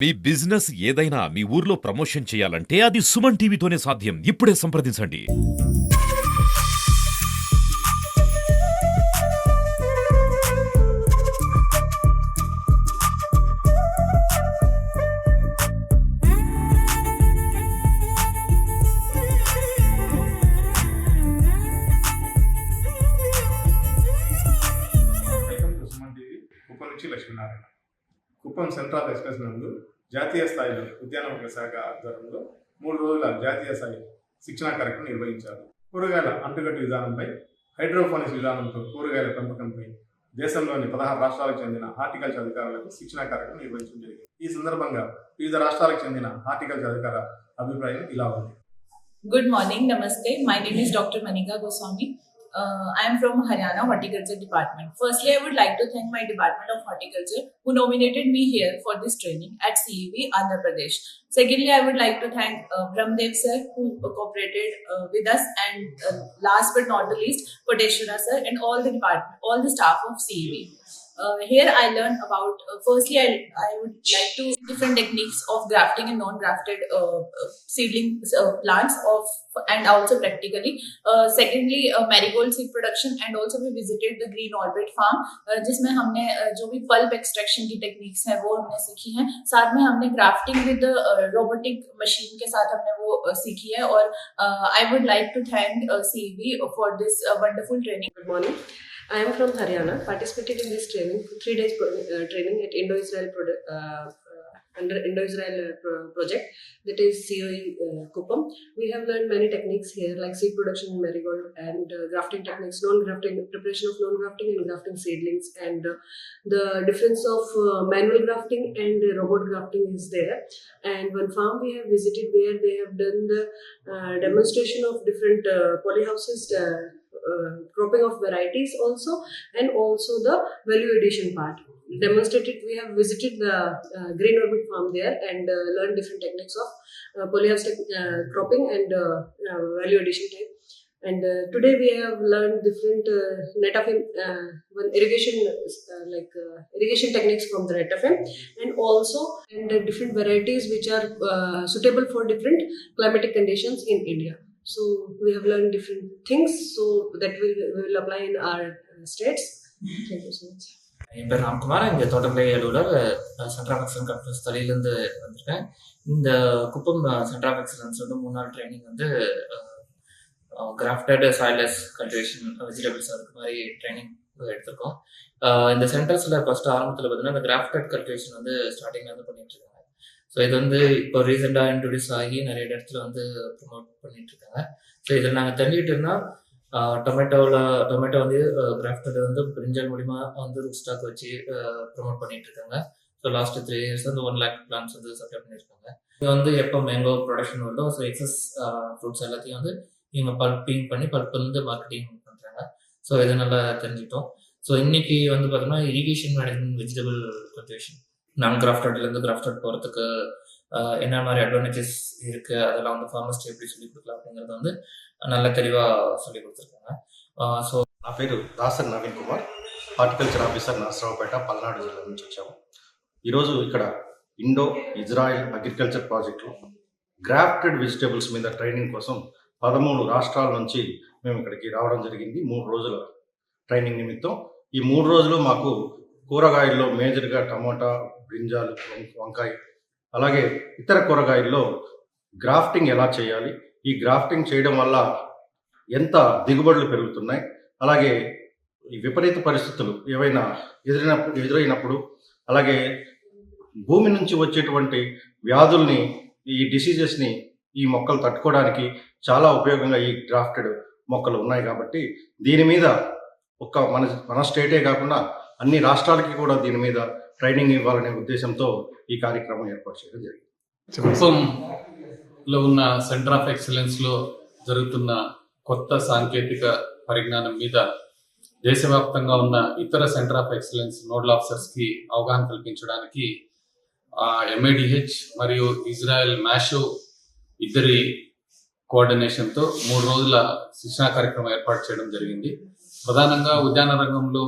మీ business ఏదైనా మీ ఊర్లో promotion చేయాలంటే అది సుమన్ టీవీతోనే సాధ్యం. ఇప్పుడే సంప్రదించండి. Welcome to Suman TV. Kuppam నుంచి లక్ష్మీనారాయణ. కుప్పం సెంట్రల్ ఎక్స్ప్రెస్ నందు జాతీయ స్థాయిలో ఉద్యానవన శాఖ ఆధ్వర్యంలో 3 రోజుల జాతీయ స్థాయి శిక్షణా కార్యక్రమం నిర్వహించారు. కూరగాయల అంటుగట్టు విధానంపై, హైడ్రోఫోనిక్స్ విధానంతో కూరగాయల పెంపకంపై దేశంలోని 16 రాష్ట్రాలకు చెందిన హార్టికల్చర్ అధికారులకు శిక్షణా కార్యక్రమం నిర్వహించడం జరిగింది. ఈ సందర్భంగా వివిధ రాష్ట్రాలకు చెందిన హార్టికల్చర్ అధికార అభిప్రాయం ఇలా ఉంది. Good morning, Namaste. My name is Dr. Manika Goswami. I am from Haryana Horticulture Department. Firstly, I would like to thank my Department of Horticulture who nominated me here for this training at CEV, Andhra Pradesh. Secondly, I would like to thank Brahmdev sir who cooperated with us, and last but not the least, Koteshwara sir and all the staff of CEV. Here I learned about, firstly I would like to different techniques of grafting and non-grafted seedling plants and also practically. Secondly, marigold seed production, and also we visited the Green Orbit farm जिसमें हमने जो भी pulp extraction की techniques हैं वो हमने सीखी हैं. साथ में हमने grafting with robotic machine के साथ हमने वो सीखी है. और I would like to thank CEV for this wonderful training. Good morning. I am from Haryana, participated in this training, 3 days training at Indo-Israel under Indo-Israel project, that is COE Kuppam. We have learned many techniques here like seed production in marigold and grafting techniques, non-grafting, preparation of non-grafting and grafting seedlings, and the difference of manual grafting and robot grafting is there. And one farm we have visited where they have done the demonstration of different polyhouses, cropping of varieties also, and also the value addition part. Demonstrated, we have visited the Green Orbit farm there and learned different techniques of polyhouse cropping and value addition type. And today we have learned different Netafim, one irrigation irrigation techniques from the Netafim, and also and different varieties which are suitable for different climatic conditions in India. So we have learned different things, so that we will apply in our states. Thank you so much. என் பேர் ராம்குமார். இங்கே தோட்டக்கலை அலுவலர், centre of excellence conference தலையிலேருந்து வந்திருக்கேன். இந்த குப்பம் centre of excellence வந்து 3 நாள் training வந்து கிராஃப்டட் சாயிலஸ் கல்டிவேஷன் வெஜிடபிள்ஸ் அதுக்கு மாதிரி ட்ரைனிங் எடுத்திருக்கோம். இந்த சென்டர்ஸில் ஃபஸ்ட்டு ஆரம்பத்தில் பார்த்தீங்கன்னா இந்த கிராஃப்டட் கல்டிவேஷன் வந்து ஸ்டார்டிங்கில் வந்து பண்ணிட்டு இருக்காங்க. ஸோ இது வந்து இப்போ ரீசெண்டாக இன்ட்ரடியூஸ் ஆகி நிறைய இடத்துல வந்து ப்ரொமோட் பண்ணிட்டு இருக்காங்க. ஸோ இதில் நாங்கள் தெரிஞ்சுக்கிட்டு இருந்தால் டொமேட்டோ வந்து கிராஃப்டட் வந்து பிரிஞ்சல் மூலிமா வந்து ரூட் ஸ்டாக் வச்சு ப்ரொமோட் பண்ணிட்டு இருக்காங்க. ஸோ லாஸ்ட் 3 இயர்ஸ் வந்து 1 lakh பிளான்ஸ் வந்து சப்ளை பண்ணியிருக்காங்க. இது வந்து எப்போ மேங்கோ ப்ரொடக்ஷன் வருதோ ஸோ எக்ஸஸ் ஃப்ரூட்ஸ் எல்லாத்தையும் வந்து இவங்க பல்பிங் பண்ணி பல்ப் வந்து மார்க்கெட்டிங் பண்ணுறாங்க. ஸோ இதை நல்லா தெரிஞ்சுக்கிட்டோம். ஸோ இன்னைக்கு வந்து பார்த்தோம்னா இரிகேஷன் மேனேஜ்மெண்ட் வெஜிடபிள் கல்டிவேஷன் நான் கிராஃப்டட்லேருந்து கிராஃப்டட் போகிறதுக்கு என்ன மாதிரி அட்வான்டேஜஸ் இருக்குது, அதெல்லாம் வந்து ஃபார்மர்ஸ்ட்டு எப்படி சொல்லிக் கொடுக்கலாம் அப்படிங்கிறத வந்து நல்ல தெளிவாக சொல்லிக் கொடுத்துருக்காங்க. ஸோ నా పేరు దాసర్ నవీన్ కుమార్, హార్టికల్చర్ ఆఫీసర్, నరసరావుపేట, పల్నాడు జిల్లా నుంచి వచ్చాము. ఈరోజు ఇక్కడ ఇండో ఇజ్రాయెల్ అగ్రికల్చర్ ప్రాజెక్టులో గ్రాఫ్టెడ్ వెజిటేబుల్స్ మీద ట్రైనింగ్ కోసం 13 రాష్ట్రాల నుంచి మేము ఇక్కడికి రావడం జరిగింది 3 రోజుల ట్రైనింగ్ నిమిత్తం. ఈ 3 రోజులు మాకు కూరగాయల్లో మేజర్గా టమోటా, బ్రింజాలు, వంకాయ, అలాగే ఇతర కూరగాయల్లో గ్రాఫ్టింగ్ ఎలా చేయాలి, ఈ గ్రాఫ్టింగ్ చేయడం వల్ల ఎంత దిగుబడులు పెరుగుతున్నాయి, అలాగే ఈ విపరీత పరిస్థితులు ఏవైనా ఎదురైనప్పుడు, అలాగే భూమి నుంచి వచ్చేటువంటి వ్యాధుల్ని, ఈ డిసీజెస్ని ఈ మొక్కలు తట్టుకోవడానికి చాలా ఉపయోగంగా ఈ గ్రాఫ్టెడ్ మొక్కలు ఉన్నాయి. కాబట్టి దీని మీద మన స్టేటే కాకుండా అన్ని రాష్ట్రాలకి కూడా దీని మీద ట్రైనింగ్ ఇవ్వాలనే ఉద్దేశంతో ఈ కార్యక్రమం ఏర్పాటు చేయడం జరిగింది. కుప్పంలో ఉన్న సెంటర్ ఆఫ్ ఎక్సలెన్స్లో జరుగుతున్న కొత్త సాంకేతిక పరిజ్ఞానం మీద దేశవ్యాప్తంగా ఉన్న ఇతర సెంటర్ ఆఫ్ ఎక్సలెన్స్ నోడల్ ఆఫీసర్స్కి అవగాహన కల్పించడానికి MADH మరియు ఇజ్రాయెల్ మ్యాషో ఇద్దరి కోఆర్డినేషన్తో 3 రోజుల శిక్షణా కార్యక్రమం ఏర్పాటు చేయడం జరిగింది. ప్రధానంగా ఉద్యాన రంగంలో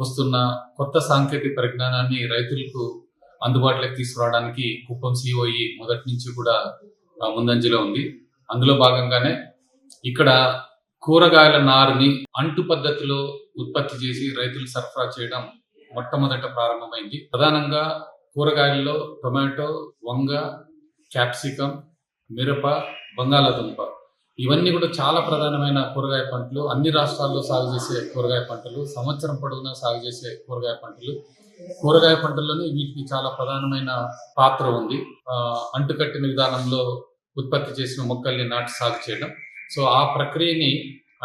వస్తున్న కొత్త సాంకేతిక పరిజ్ఞానాన్ని రైతులకు అందుబాటులోకి తీసుకురావడానికి కుప్పం సిఓఈ మొదటి నుంచి కూడా ముందంజలో ఉంది. అందులో భాగంగానే ఇక్కడ కూరగాయల నారుని అంటు పద్ధతిలో ఉత్పత్తి చేసి రైతులు సరఫరా చేయడం మొట్టమొదట ప్రారంభమైంది. ప్రధానంగా కూరగాయల్లో టొమాటో, వంగ, క్యాప్సికం, మిరప, బంగాళాదుంప ఇవన్నీ కూడా చాలా ప్రధానమైన కూరగాయ పంటలు. అన్ని రాష్ట్రాల్లో సాగు చేసే కూరగాయ పంటలు, సంవత్సరం పొడవునా సాగు చేసే కూరగాయ పంటలు. కూరగాయ పంటల్లోనే వీటికి చాలా ప్రధానమైన పాత్ర ఉంది. అంటుకట్టిన విధానంలో ఉత్పత్తి చేసిన మొక్కల్ని నాటి సాగు చేయడం. సో ఆ ప్రక్రియని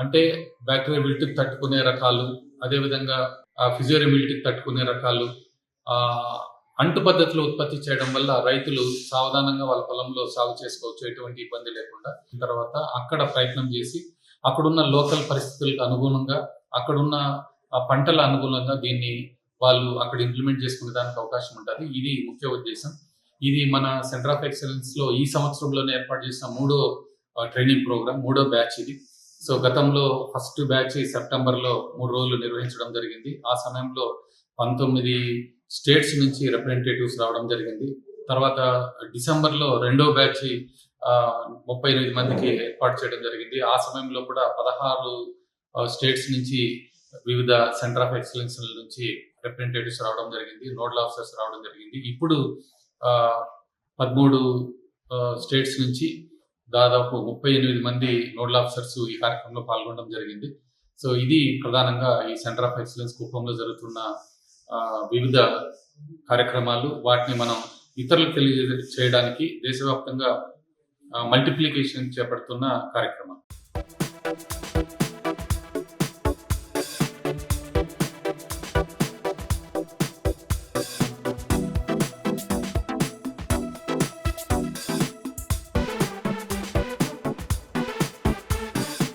అంటే బ్యాక్టీరియా విల్టుకు తట్టుకునే రకాలు, అదేవిధంగా ఫిజియోరియం విల్టుకు తట్టుకునే రకాలు అంటు పద్ధతిలో ఉత్పత్తి చేయడం వల్ల రైతులు సావధానంగా వాళ్ళ పొలంలో సాగు చేసుకోవచ్చు, ఎటువంటి ఇబ్బంది లేకుండా. తర్వాత అక్కడ ప్రయత్నం చేసి అక్కడున్న లోకల్ పరిస్థితులకు అనుగుణంగా, అక్కడున్న పంటల అనుగుణంగా దీన్ని వాళ్ళు అక్కడ ఇంప్లిమెంట్ చేసుకునే దానికి అవకాశం ఉంటుంది. ఇది ముఖ్య ఉద్దేశం. ఇది మన సెంటర్ ఆఫ్ ఎక్సలెన్స్ లో ఈ సంవత్సరంలోనే ఏర్పాటు చేసిన 3వ ట్రైనింగ్ ప్రోగ్రామ్, 3వ బ్యాచ్ ఇది. సో గతంలో ఫస్ట్ బ్యాచ్ సెప్టెంబర్లో 3 రోజులు నిర్వహించడం జరిగింది. ఆ సమయంలో 19 స్టేట్స్ నుంచి రిప్రజెంటేటివ్స్ రావడం జరిగింది. తర్వాత డిసెంబర్లో 2వ బ్యాచ్ 38 మందికి ఏర్పాటు చేయడం జరిగింది. ఆ సమయంలో కూడా 16 స్టేట్స్ నుంచి వివిధ సెంటర్ ఆఫ్ ఎక్సలెన్స్ నుంచి రిప్రజెంటేటివ్స్ రావడం జరిగింది, నోడల్ ఆఫీసర్స్ రావడం జరిగింది. ఇప్పుడు 13 స్టేట్స్ నుంచి దాదాపు 38 మంది నోడల్ ఆఫీసర్స్ ఈ కార్యక్రమంలో పాల్గొనడం జరిగింది. సో ఇది ప్రధానంగా ఈ సెంటర్ ఆఫ్ ఎక్సలెన్స్ కుప్పంలో జరుగుతున్న వివిధ కార్యక్రమాలు. వాటిని మనం ఇతరులకు తెలియజేయడానికి దేశవ్యాప్తంగా మల్టిప్లికేషన్ చేపడుతున్న కార్యక్రమం.